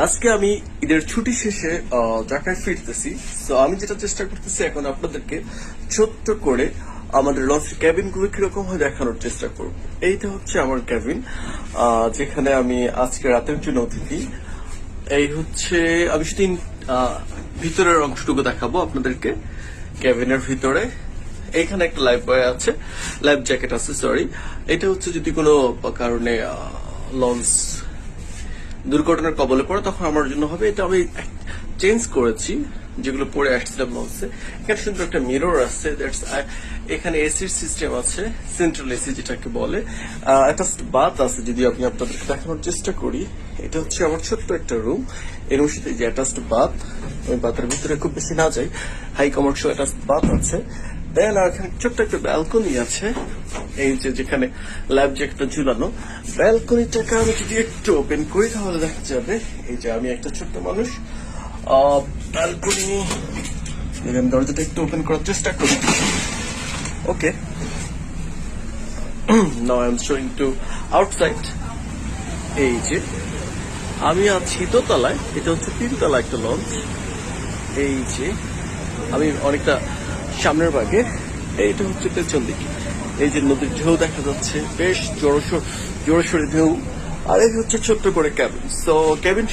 আজকে আমি ঈদের ছুটি শেষে ঢাকায় ফিরতেছি। তো আমি যেটা চেষ্টা করতেছি এখন আপনাদেরকে ছোট্ট করে আমাদের লঞ্চের ক্যাবিন গুলো কিরকম হয় দেখানোর চেষ্টা করব। এইটা হচ্ছে আমার ক্যাবিন, যেখানে আমি আজকে রাতের জন্য অতিথি। এই হচ্ছে আমি শুধু ভিতরের অংশটুকু দেখাবো আপনাদেরকে। ক্যাবিনের ভিতরে এইখানে একটা লাইফ বয় আছে, লাইফ জ্যাকেট আছে, সরি। এটা হচ্ছে যদি কোনো কারণে লঞ্চ দুর্ঘটনার কবলে পড়ে তখন আমার জন্য হবে। এটা আমি চেঞ্জ করেছি, যেগুলো পরে আসছিলাম লঞ্চে। এখানে সুন্দর একটা মিরর আছে, এখানে এসির সিস্টেম আছে, সেন্ট্রাল এসি যেটাকে বলে। একটা বাথ আছে, যদি আমি আপনাদেরকে দেখানোর চেষ্টা করি। এটা হচ্ছে আমার ছোট্ট একটা রুম, এর সাথে যে অ্যাটাচড বাথ। আমি বাথের ভিতরে খুব বেশি না যাই, হাই কমার্শিয়াল অ্যাটাচড বাথ আছে। দেন আর এখানে ছোট্ট একটা ব্যালকনি আছে, এই যে যেখানে ল্যাব জ্যাকেটটা ঝুলানো। ব্যালকনিটাকে আমি যদি একটু ওপেন করি তাহলে দেখা যাবে এই যে আমি একটা ছোট্ট মানুষ। ব্যালকনি দরজাটা একটু ওপেন করার চেষ্টা করি। Okay, now I am showing to outside. এই যে আমি আছি দোতলায়, এটা হচ্ছে 3 তলা একটা লঞ্চ। এই যে আমি অনেকটা সামনের ভাগে, এইটা হচ্ছে পেছন দিকে। এই যে নদীর ঢেউ দেখা যাচ্ছে, বেশ জোরসোরে ঢেউ। আর এই হচ্ছে ছোট্ট করে ক্যাবিন। So cabin